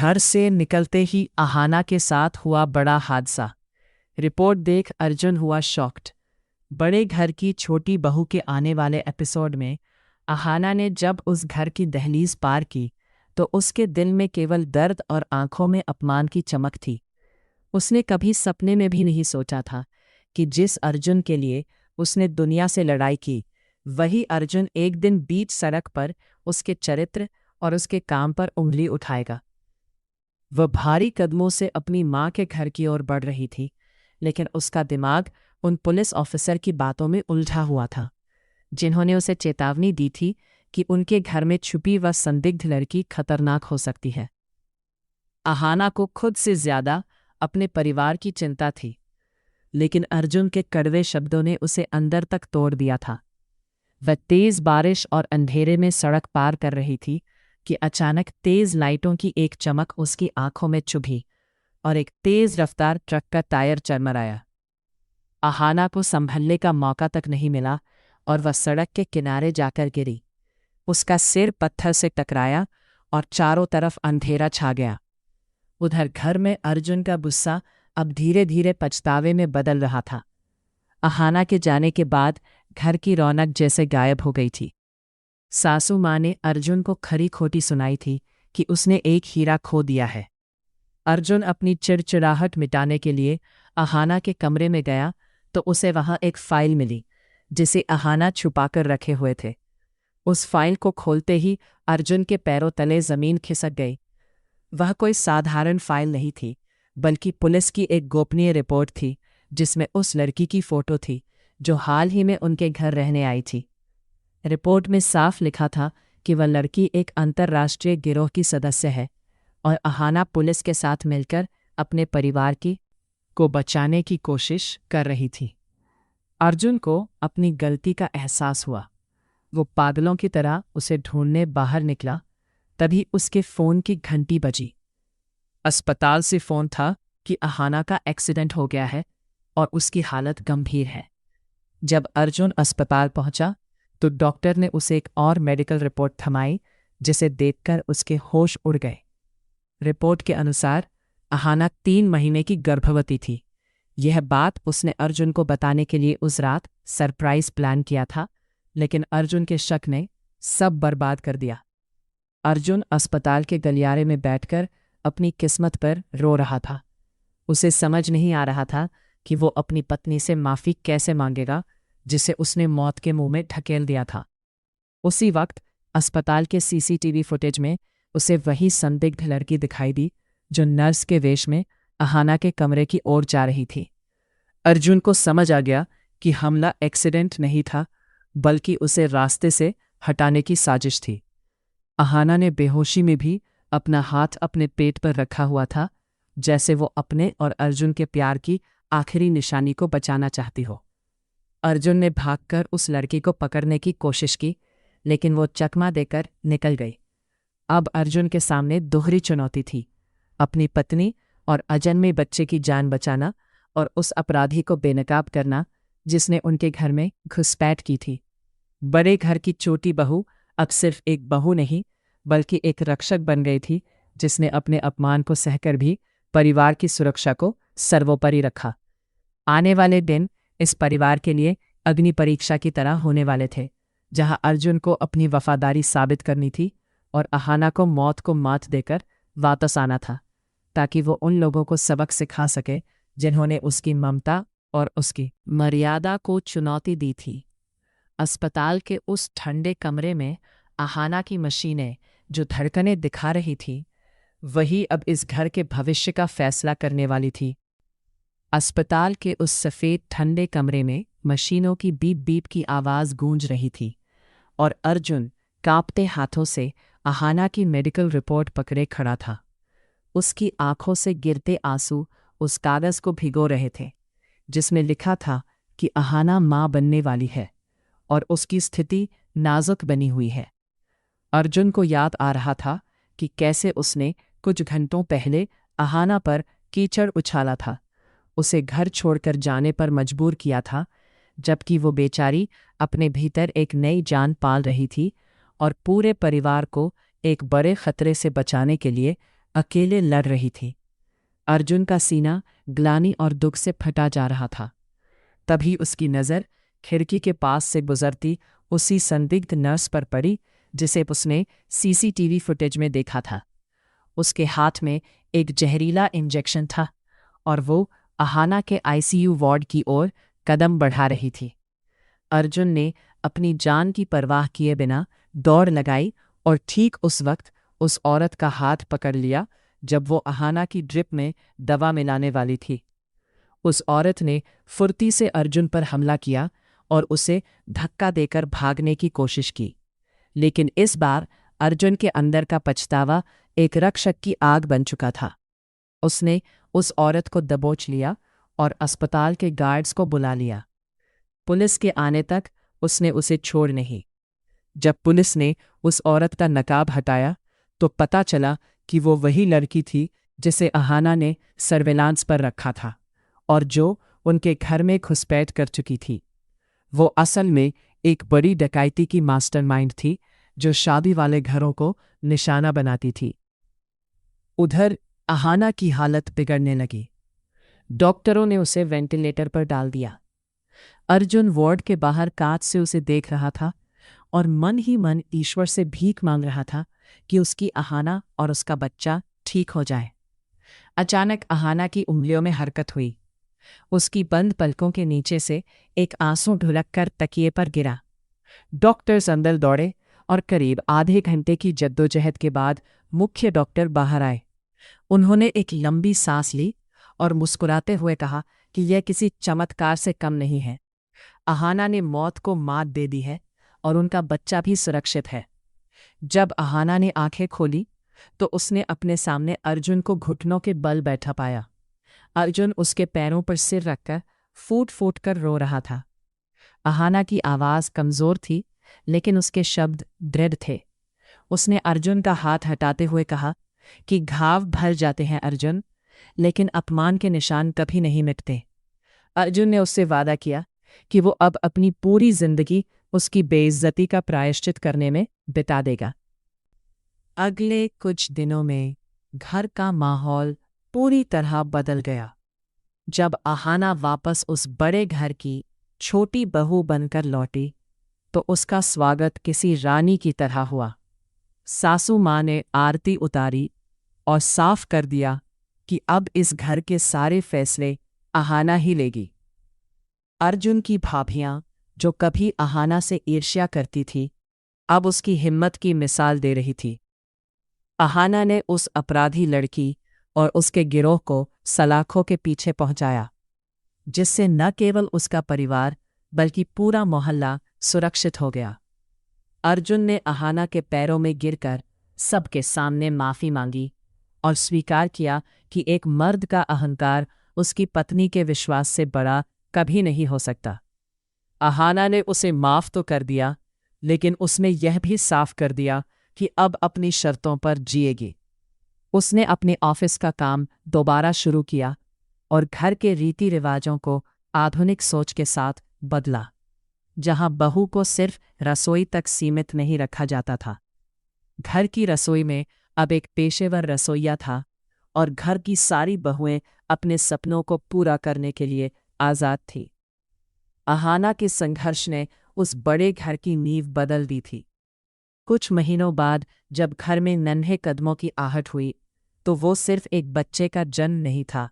घर से निकलते ही अहाना के साथ हुआ बड़ा हादसा। रिपोर्ट देख अर्जुन हुआ शॉक्ड। बड़े घर की छोटी बहू के आने वाले एपिसोड में अहाना ने जब उस घर की दहलीज पार की तो उसके दिल में केवल दर्द और आंखों में अपमान की चमक थी। उसने कभी सपने में भी नहीं सोचा था कि जिस अर्जुन के लिए उसने दुनिया से लड़ाई की, वही अर्जुन एक दिन बीच सड़क पर उसके चरित्र और उसके काम पर उंगली उठाएगा। वह भारी कदमों से अपनी माँ के घर की ओर बढ़ रही थी, लेकिन उसका दिमाग उन पुलिस ऑफिसर की बातों में उलझा हुआ था, जिन्होंने उसे चेतावनी दी थी कि उनके घर में छुपी व संदिग्ध लड़की खतरनाक हो सकती है। अहाना को खुद से ज्यादा अपने परिवार की चिंता थी, लेकिन अर्जुन के कड़वे शब्दों ने उसे अंदर तक तोड़ दिया था। वह तेज बारिश और अंधेरे में सड़क पार कर रही थी कि अचानक तेज लाइटों की एक चमक उसकी आंखों में चुभी और एक तेज रफ्तार ट्रक का टायर चरमराया। अहाना को संभलने का मौका तक नहीं मिला और वह सड़क के किनारे जाकर गिरी। उसका सिर पत्थर से टकराया और चारों तरफ अंधेरा छा गया। उधर घर में अर्जुन का गुस्सा अब धीरे धीरे पछतावे में बदल रहा था। अहाना के जाने के बाद घर की रौनक जैसे गायब हो गई थी। सासू माँ ने अर्जुन को खरी खोटी सुनाई थी कि उसने एक हीरा खो दिया है। अर्जुन अपनी चिड़चिड़ाहट मिटाने के लिए अहाना के कमरे में गया तो उसे वहां एक फाइल मिली जिसे अहाना छुपाकर रखे हुए थे। उस फाइल को खोलते ही अर्जुन के पैरों तले जमीन खिसक गई। वह कोई साधारण फाइल नहीं थी, बल्कि पुलिस की एक गोपनीय रिपोर्ट थी जिसमें उस लड़की की फोटो थी जो हाल ही में उनके घर रहने आई थी। रिपोर्ट में साफ लिखा था कि वह लड़की एक अंतर्राष्ट्रीय गिरोह की सदस्य है और अहाना पुलिस के साथ मिलकर अपने परिवार को बचाने की कोशिश कर रही थी। अर्जुन को अपनी गलती का एहसास हुआ। वो पागलों की तरह उसे ढूंढने बाहर निकला। तभी उसके फ़ोन की घंटी बजी। अस्पताल से फ़ोन था कि अहाना का एक्सीडेंट हो गया है और उसकी हालत गंभीर है। जब अर्जुन अस्पताल पहुंचा तो डॉक्टर ने उसे एक और मेडिकल रिपोर्ट थमाई, जिसे देखकर उसके होश उड़ गए। रिपोर्ट के अनुसार अहाना 3 महीने की गर्भवती थी। यह बात उसने अर्जुन को बताने के लिए उस रात सरप्राइज प्लान किया था, लेकिन अर्जुन के शक ने सब बर्बाद कर दिया। अर्जुन अस्पताल के गलियारे में बैठकर अपनी किस्मत पर रो रहा था। उसे समझ नहीं आ रहा था कि वो अपनी पत्नी से माफ़ी कैसे मांगेगा, जिसे उसने मौत के मुंह में ढकेल दिया था। उसी वक्त अस्पताल के सीसीटीवी फुटेज में उसे वही संदिग्ध लड़की दिखाई दी जो नर्स के वेश में अहाना के कमरे की ओर जा रही थी। अर्जुन को समझ आ गया कि हमला एक्सीडेंट नहीं था, बल्कि उसे रास्ते से हटाने की साजिश थी। अहाना ने बेहोशी में भी अपना हाथ अपने पेट पर रखा हुआ था, जैसे वो अपने और अर्जुन के प्यार की आखिरी निशानी को बचाना चाहती हो। अर्जुन ने भागकर उस लड़की को पकड़ने की कोशिश की, लेकिन वो चकमा देकर निकल गई। अब अर्जुन के सामने दोहरी चुनौती थी, अपनी पत्नी और अजन्मे बच्चे की जान बचाना और उस अपराधी को बेनकाब करना जिसने उनके घर में घुसपैठ की थी। बड़े घर की छोटी बहू अब सिर्फ एक बहू नहीं, बल्कि एक रक्षक बन गई थी, जिसने अपने अपमान को सहकर भी परिवार की सुरक्षा को सर्वोपरि रखा। आने वाले दिन इस परिवार के लिए अग्नि परीक्षा की तरह होने वाले थे, जहां अर्जुन को अपनी वफादारी साबित करनी थी और अहाना को मौत को मात देकर वापस आना था, ताकि वो उन लोगों को सबक सिखा सके जिन्होंने उसकी ममता और उसकी मर्यादा को चुनौती दी थी। अस्पताल के उस ठंडे कमरे में अहाना की मशीनें जो धड़कनें दिखा रही थी, वही अब इस घर के भविष्य का फैसला करने वाली थी। अस्पताल के उस सफ़ेद ठंडे कमरे में मशीनों की बीप बीप की आवाज़ गूंज रही थी और अर्जुन कांपते हाथों से अहाना की मेडिकल रिपोर्ट पकड़े खड़ा था। उसकी आंखों से गिरते आंसू उस कागज़ को भिगो रहे थे जिसमें लिखा था कि अहाना माँ बनने वाली है और उसकी स्थिति नाजुक बनी हुई है। अर्जुन को याद आ रहा था कि कैसे उसने कुछ घंटों पहले अहाना पर कीचड़ उछाला था, उसे घर छोड़कर जाने पर मजबूर किया था, जबकि वो बेचारी अपने भीतर एक नई जान पाल रही थी और पूरे परिवार को एक बड़े खतरे से बचाने के लिए अकेले लड़ रही थी। अर्जुन का सीना ग्लानि और दुख से फटा जा रहा था। तभी उसकी नज़र खिड़की के पास से गुजरती उसी संदिग्ध नर्स पर पड़ी जिसे उसने सीसीटीवी फुटेज में देखा था। उसके हाथ में एक जहरीला इंजेक्शन था और वो अहाना के आईसीयू वार्ड की ओर कदम बढ़ा रही थी। अर्जुन ने अपनी जान की परवाह किए बिना दौड़ लगाई और ठीक उस वक्त उस औरत का हाथ पकड़ लिया जब वो अहाना की ड्रिप में दवा मिलाने वाली थी। उस औरत ने फुर्ती से अर्जुन पर हमला किया और उसे धक्का देकर भागने की कोशिश की, लेकिन इस बार अर्जुन के अंदर का पछतावा एक रक्षक की आग बन चुका था। उसने उस औरत को दबोच लिया और अस्पताल के गार्ड्स को बुला लिया। पुलिस के आने तक उसने उसे छोड़ नहीं। जब पुलिस ने उस औरत का नकाब हटाया तो पता चला कि वो वही लड़की थी जिसे अहाना ने सर्विलांस पर रखा था और जो उनके घर में घुसपैठ कर चुकी थी। वो असल में एक बड़ी डकैती की मास्टरमाइंड थी जो शादी वाले घरों को निशाना बनाती थी। उधर अहाना की हालत बिगड़ने लगी। डॉक्टरों ने उसे वेंटिलेटर पर डाल दिया। अर्जुन वार्ड के बाहर कांच से उसे देख रहा था और मन ही मन ईश्वर से भीख मांग रहा था कि उसकी अहाना और उसका बच्चा ठीक हो जाए। अचानक अहाना की उंगलियों में हरकत हुई। उसकी बंद पलकों के नीचे से एक आंसू ढुलक कर तकिए पर गिरा। डॉक्टर्स अंदर दौड़े और करीब आधे घंटे की जद्दोजहद के बाद मुख्य डॉक्टर बाहर आए। उन्होंने एक लंबी सांस ली और मुस्कुराते हुए कहा कि यह किसी चमत्कार से कम नहीं है। अहाना ने मौत को मात दे दी है और उनका बच्चा भी सुरक्षित है। जब अहाना ने आंखें खोली तो उसने अपने सामने अर्जुन को घुटनों के बल बैठा पाया। अर्जुन उसके पैरों पर सिर रखकर फूट फूट कर रो रहा था। अहाना की आवाज़ कमज़ोर थी लेकिन उसके शब्द दृढ़ थे। उसने अर्जुन का हाथ हटाते हुए कहा कि घाव भर जाते हैं अर्जुन, लेकिन अपमान के निशान कभी नहीं मिटते। अर्जुन ने उससे वादा किया कि वो अब अपनी पूरी जिंदगी उसकी बेइज्जती का प्रायश्चित करने में बिता देगा। अगले कुछ दिनों में घर का माहौल पूरी तरह बदल गया। जब अहाना वापस उस बड़े घर की छोटी बहू बनकर लौटी तो उसका स्वागत किसी रानी की तरह हुआ। सासू माँ ने आरती उतारी और साफ कर दिया कि अब इस घर के सारे फैसले अहाना ही लेगी। अर्जुन की भाभियां, जो कभी अहाना से ईर्ष्या करती थी, अब उसकी हिम्मत की मिसाल दे रही थी। अहाना ने उस अपराधी लड़की और उसके गिरोह को सलाखों के पीछे पहुंचाया, जिससे न केवल उसका परिवार बल्कि पूरा मोहल्ला सुरक्षित हो गया। अर्जुन ने अहाना के पैरों में गिरकर सबके सामने माफ़ी मांगी और स्वीकार किया कि एक मर्द का अहंकार उसकी पत्नी के विश्वास से बड़ा कभी नहीं हो सकता। अहाना ने उसे माफ़ तो कर दिया, लेकिन उसने यह भी साफ कर दिया कि अब अपनी शर्तों पर जिएगी। उसने अपने ऑफिस का काम दोबारा शुरू किया और घर के रीति रिवाजों को आधुनिक सोच के साथ बदला, जहां बहू को सिर्फ रसोई तक सीमित नहीं रखा जाता था। घर की रसोई में अब एक पेशेवर रसोइया था और घर की सारी बहुएं अपने सपनों को पूरा करने के लिए आज़ाद थी। अहाना के संघर्ष ने उस बड़े घर की नींव बदल दी थी। कुछ महीनों बाद जब घर में नन्हे कदमों की आहट हुई तो वो सिर्फ एक बच्चे का जन्म नहीं था,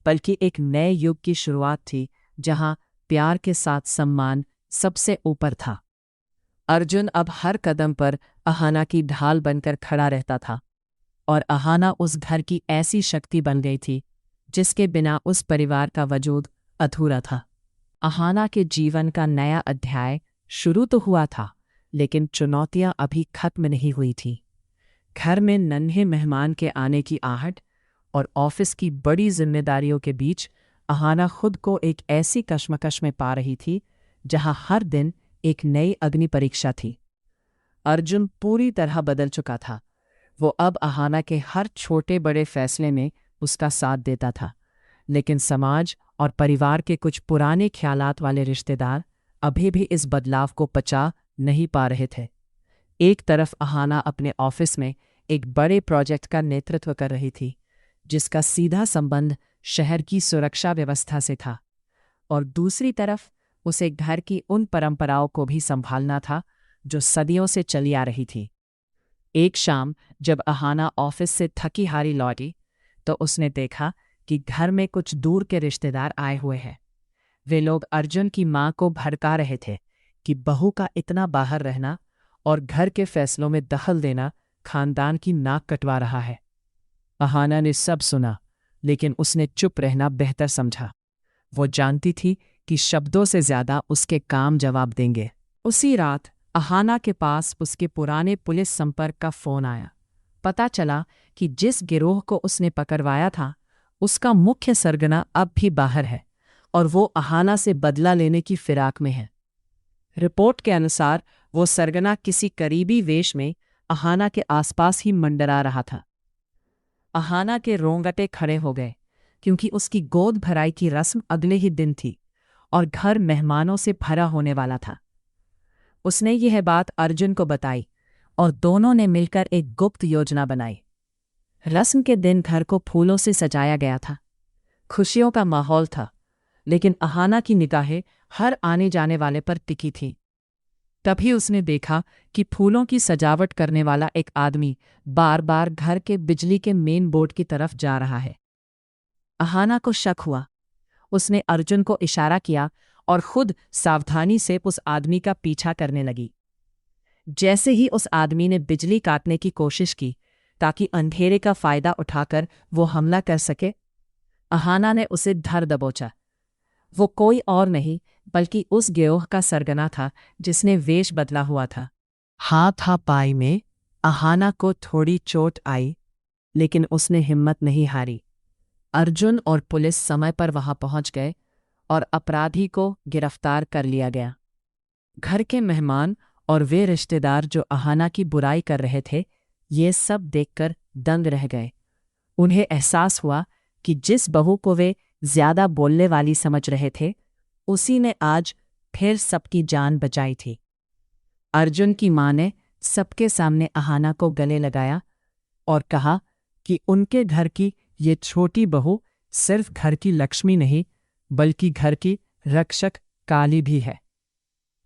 बल्कि एक नए युग की शुरुआत थी जहां प्यार के साथ सम्मान सबसे ऊपर था। अर्जुन अब हर कदम पर अहाना की ढाल बनकर खड़ा रहता था और अहाना उस घर की ऐसी शक्ति बन गई थी जिसके बिना उस परिवार का वजूद अधूरा था। अहाना के जीवन का नया अध्याय शुरू तो हुआ था, लेकिन चुनौतियां अभी खत्म नहीं हुई थीं। घर में नन्हे मेहमान के आने की आहट और ऑफिस की बड़ी जिम्मेदारियों के बीच अहाना खुद को एक ऐसी कश्मकश में पा रही थी जहां हर दिन एक नई अग्नि परीक्षा थी। अर्जुन पूरी तरह बदल चुका था। वो अब अहाना के हर छोटे बड़े फैसले में उसका साथ देता था, लेकिन समाज और परिवार के कुछ पुराने ख्यालात वाले रिश्तेदार अभी भी इस बदलाव को पचा नहीं पा रहे थे। एक तरफ अहाना अपने ऑफिस में एक बड़े प्रोजेक्ट का नेतृत्व कर रही थी, जिसका सीधा संबंध शहर की सुरक्षा व्यवस्था से था, और दूसरी तरफ उसे घर की उन परंपराओं को भी संभालना था जो सदियों से चली आ रही थी। एक शाम जब अहाना ऑफिस से थकी हारी लौटी तो उसने देखा कि घर में कुछ दूर के रिश्तेदार आए हुए हैं। वे लोग अर्जुन की मां को भड़का रहे थे कि बहू का इतना बाहर रहना और घर के फैसलों में दखल देना खानदान की नाक कटवा रहा है। अहाना ने सब सुना, लेकिन उसने चुप रहना बेहतर समझा। वो जानती थी कि शब्दों से ज्यादा उसके काम जवाब देंगे। उसी रात अहाना के पास उसके पुराने पुलिस संपर्क का फोन आया। पता चला कि जिस गिरोह को उसने पकड़वाया था उसका मुख्य सरगना अब भी बाहर है और वो अहाना से बदला लेने की फिराक में है। रिपोर्ट के अनुसार वो सरगना किसी करीबी वेश में अहाना के आसपास ही मंडरा रहा था। अहाना के रोंगटे खड़े हो गए, क्योंकि उसकी गोद भराई की रस्म अगले ही दिन थी और घर मेहमानों से भरा होने वाला था। उसने यह बात अर्जुन को बताई और दोनों ने मिलकर एक गुप्त योजना बनाई। रस्म के दिन घर को फूलों से सजाया गया था। खुशियों का माहौल था, लेकिन अहाना की निगाहें हर आने जाने वाले पर टिकी थीं। तभी उसने देखा कि फूलों की सजावट करने वाला एक आदमी बार बार घर के बिजली के मेन बोर्ड की तरफ जा रहा है। अहाना को शक हुआ। उसने अर्जुन को इशारा किया और खुद सावधानी से उस आदमी का पीछा करने लगी। जैसे ही उस आदमी ने बिजली काटने की कोशिश की ताकि अंधेरे का फायदा उठाकर वो हमला कर सके, अहाना ने उसे धर दबोचा। वो कोई और नहीं बल्कि उस गिरोह का सरगना था जिसने वेश बदला हुआ था। हाथापाई में अहाना को थोड़ी चोट आई, लेकिन उसने हिम्मत नहीं हारी। अर्जुन और पुलिस समय पर वहां पहुंच गए और अपराधी को गिरफ्तार कर लिया गया। घर के मेहमान और वे रिश्तेदार जो अहाना की बुराई कर रहे थे, ये सब देखकर दंग रह गए। उन्हें एहसास हुआ कि जिस बहू को वे ज्यादा बोलने वाली समझ रहे थे, उसी ने आज फिर सबकी जान बचाई थी। अर्जुन की मां ने सबके सामने अहाना को गले लगाया और कहा कि उनके घर की ये छोटी बहू सिर्फ घर की लक्ष्मी नहीं, बल्कि घर की रक्षक काली भी है।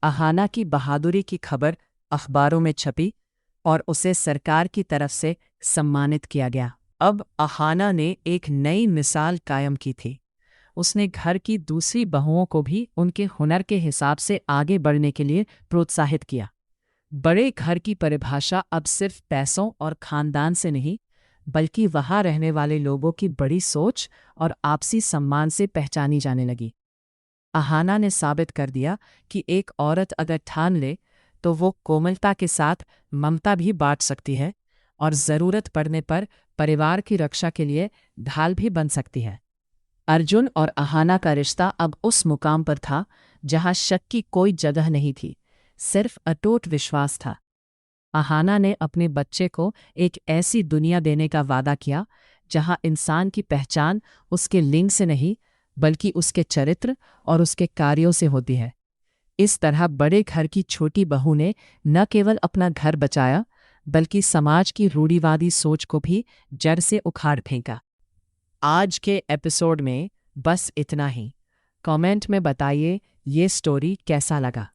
अहाना की बहादुरी की खबर अखबारों में छपी और उसे सरकार की तरफ से सम्मानित किया गया। अब अहाना ने एक नई मिसाल कायम की थी। उसने घर की दूसरी बहुओं को भी उनके हुनर के हिसाब से आगे बढ़ने के लिए प्रोत्साहित किया। बड़े घर की परिभाषा अब सिर्फ पैसों और खानदान से नहीं, बल्कि वहां रहने वाले लोगों की बड़ी सोच और आपसी सम्मान से पहचानी जाने लगी। अहाना ने साबित कर दिया कि एक औरत अगर ठान ले तो वो कोमलता के साथ ममता भी बांट सकती है और ज़रूरत पड़ने पर परिवार की रक्षा के लिए ढाल भी बन सकती है। अर्जुन और अहाना का रिश्ता अब उस मुकाम पर था जहां शक की कोई जगह नहीं थी, सिर्फ अटूट विश्वास था। अहाना ने अपने बच्चे को एक ऐसी दुनिया देने का वादा किया जहां इंसान की पहचान उसके लिंग से नहीं, बल्कि उसके चरित्र और उसके कार्यों से होती है। इस तरह बड़े घर की छोटी बहू ने न केवल अपना घर बचाया, बल्कि समाज की रूढ़िवादी सोच को भी जड़ से उखाड़ फेंका। आज के एपिसोड में बस इतना ही। कमेंट में बताइए ये स्टोरी कैसा लगा।